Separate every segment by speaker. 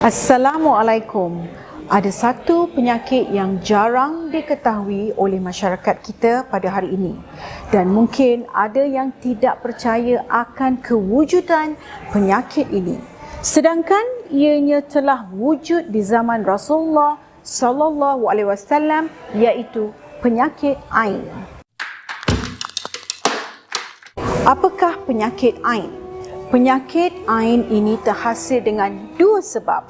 Speaker 1: Assalamualaikum. Ada satu penyakit yang jarang diketahui oleh masyarakat kita pada hari ini dan mungkin ada yang tidak percaya akan kewujudan penyakit ini. Sedangkan ianya telah wujud di zaman Rasulullah sallallahu alaihi wasallam, iaitu penyakit ain. Apakah penyakit ain? Penyakit ain ini terhasil dengan dua sebab.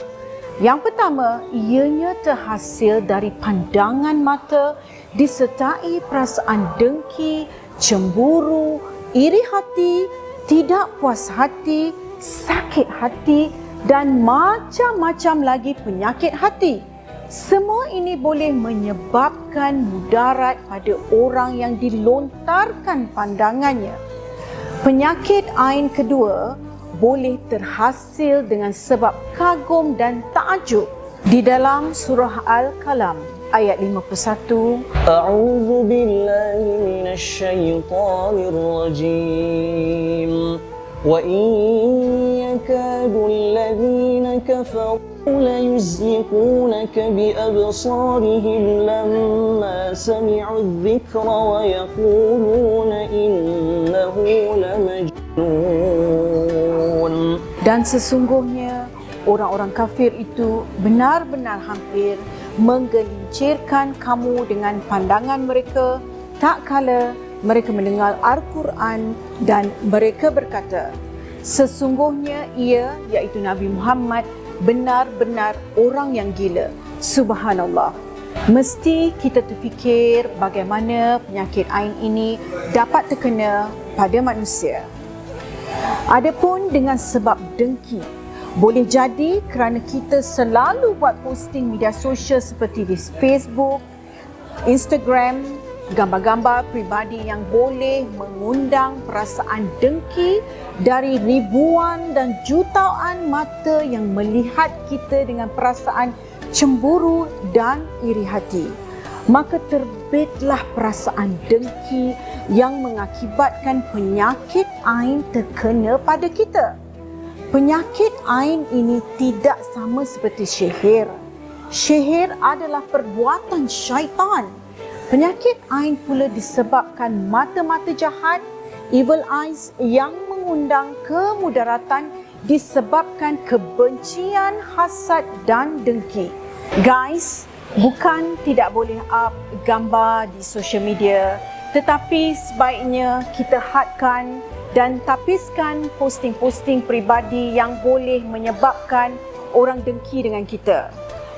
Speaker 1: Yang pertama, ianya terhasil dari pandangan mata disertai perasaan dengki, cemburu, iri hati, tidak puas hati, sakit hati dan macam-macam lagi penyakit hati. Semua ini boleh menyebabkan mudarat pada orang yang dilontarkan pandangannya. Penyakit ain kedua boleh terhasil dengan sebab kagum dan ta'ajub. Di dalam surah Al-Qalam ayat 51,
Speaker 2: A'udzu billahi minasy syaithanir rajim. Wa in yakadu alladhina kafaru la yuzliqunaka bi absarihim lamma sami'u adh-dhikra wa yaquluna innahu lamajnun.
Speaker 1: dan sesungguhnya orang-orang kafir itu benar-benar hampir menggelincirkan kamu dengan pandangan mereka tak kala mereka mendengar Al-Quran dan mereka berkata, sesungguhnya ia, iaitu Nabi Muhammad, benar-benar orang yang gila. Subhanallah. Mesti kita terfikir bagaimana penyakit ain ini dapat terkena pada manusia. Adapun dengan sebab dengki, boleh jadi kerana kita selalu buat posting media sosial seperti di Facebook, Instagram, gambar-gambar peribadi yang boleh mengundang perasaan dengki dari ribuan dan jutaan mata yang melihat kita dengan perasaan cemburu dan iri hati. Maka terbitlah perasaan dengki yang mengakibatkan penyakit ain terkena pada kita. Penyakit ain ini tidak sama seperti sihir. Sihir adalah perbuatan syaitan. Penyakit ain pula disebabkan mata-mata jahat, evil eyes, yang mengundang kemudaratan disebabkan kebencian, hasad dan dengki. Guys, bukan tidak boleh up gambar di social media, tetapi sebaiknya kita hadkan dan tapiskan posting-posting peribadi yang boleh menyebabkan orang dengki dengan kita.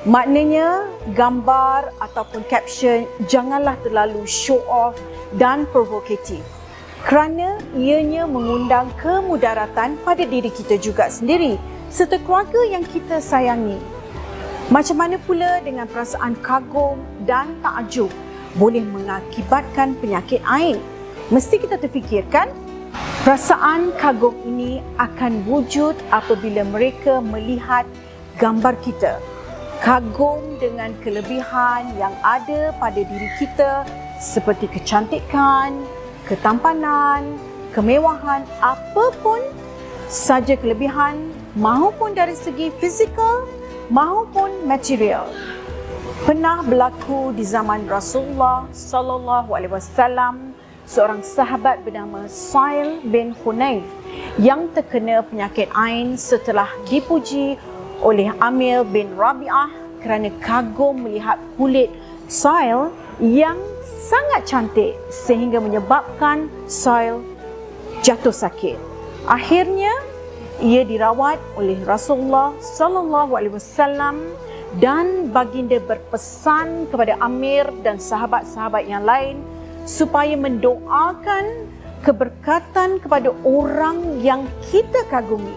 Speaker 1: Maknanya, gambar ataupun caption janganlah terlalu show off dan provokatif kerana ianya mengundang kemudaratan pada diri kita juga sendiri serta keluarga yang kita sayangi. Macam mana pula dengan perasaan kagum dan takjub boleh mengakibatkan penyakit ain? Mesti kita terfikirkan, perasaan kagum ini akan wujud apabila mereka melihat gambar kita. Kagum dengan kelebihan yang ada pada diri kita seperti kecantikan, ketampanan, kemewahan, apapun saja kelebihan mahupun dari segi fizikal mahupun material. Pernah berlaku di zaman Rasulullah sallallahu alaihi wasallam, seorang sahabat bernama Sa'il bin Hunayf yang terkena penyakit ain setelah dipuji oleh Amir bin Rabi'ah kerana kagum melihat kulit Sa'il yang sangat cantik sehingga menyebabkan Sa'il jatuh sakit. Akhirnya ia dirawat oleh Rasulullah sallallahu alaihi wasallam dan baginda berpesan kepada Amir dan sahabat-sahabat yang lain supaya mendoakan keberkatan kepada orang yang kita kagumi,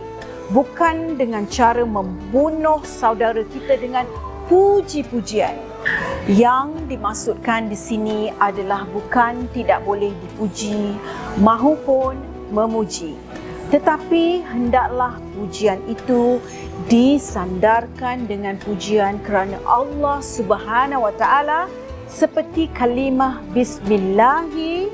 Speaker 1: bukan dengan cara membunuh saudara kita dengan puji-pujian. Yang dimaksudkan di sini adalah bukan tidak boleh dipuji mahupun memuji, tetapi hendaklah pujian itu disandarkan dengan pujian kerana Allah Subhanahu wa taala, seperti kalimah bismillahi,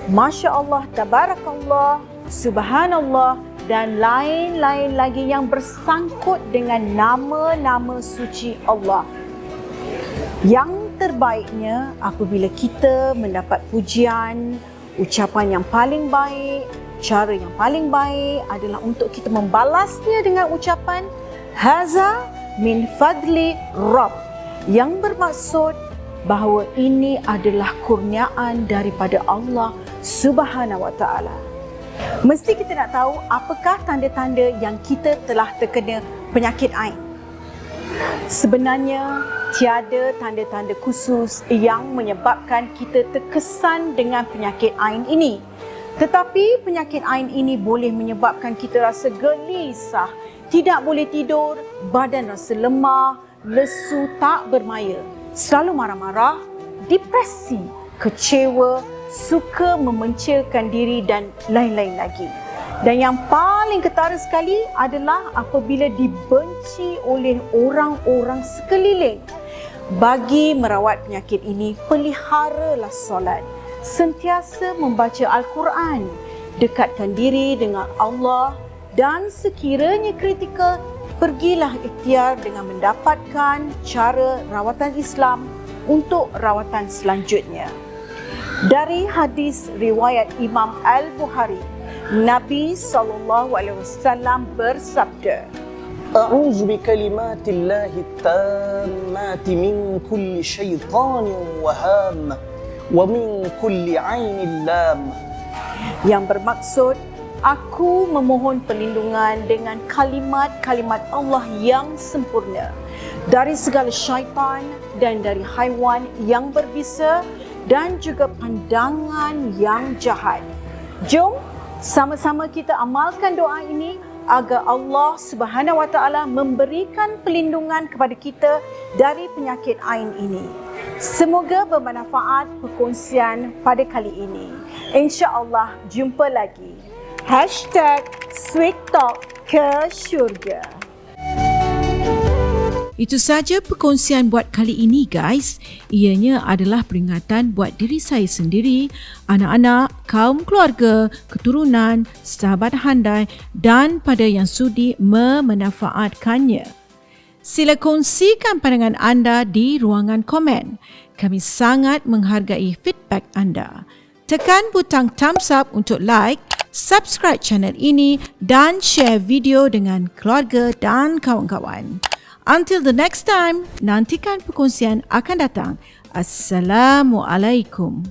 Speaker 1: masya Allah, tabarakallah, subhanallah, dan lain-lain lagi yang bersangkut dengan nama-nama suci Allah. Yang terbaiknya apabila kita mendapat pujian, ucapan yang paling baik, cara yang paling baik adalah untuk kita membalasnya dengan ucapan haza min fadli Rabb, yang bermaksud bahawa ini adalah kurniaan daripada Allah Subhanahu wa taala. Mesti kita nak tahu apakah tanda-tanda yang kita telah terkena penyakit ain. Sebenarnya tiada tanda-tanda khusus yang menyebabkan kita terkesan dengan penyakit ain ini. Tetapi penyakit ain ini boleh menyebabkan kita rasa gelisah, tidak boleh tidur, badan rasa lemah, lesu, tak bermaya, selalu marah-marah, depresi, kecewa, suka memencilkan diri dan lain-lain lagi. Dan yang paling ketara sekali adalah apabila dibenci oleh orang-orang sekeliling. Bagi merawat penyakit ini, peliharalah solat. Sentiasa membaca Al-Quran. Dekatkan diri dengan Allah dan sekiranya kritikal, pergilah ikhtiar dengan mendapatkan cara rawatan Islam untuk rawatan selanjutnya. Dari hadis riwayat Imam Al-Bukhari, Nabi SAW bersabda,
Speaker 2: أعوذ بكلمات الله التامات من كل شيطان وهامة ومن كل عين لامة.
Speaker 1: yang bermaksud, aku memohon perlindungan dengan kalimat-kalimat Allah yang sempurna dari segala syaitan dan dari haiwan yang berbisa dan juga pandangan yang jahat. Jom sama-sama kita amalkan doa ini agar Allah Subhanahu wa taala memberikan perlindungan kepada kita dari penyakit ain ini. Semoga bermanfaat perkongsian pada kali ini. Insya-Allah jumpa lagi. #SweetTalk ke syurga.
Speaker 3: Itu saja perkongsian buat kali ini guys. Ianya adalah peringatan buat diri saya sendiri, anak-anak, kaum keluarga, keturunan, sahabat handai dan pada yang sudi memanfaatkannya. Sila kongsikan pandangan anda di ruangan komen. Kami sangat menghargai feedback anda. Tekan butang thumbs up untuk like, subscribe channel ini dan share video dengan keluarga dan kawan-kawan. Until the next time, nantikan perkongsian akan datang. Assalamualaikum.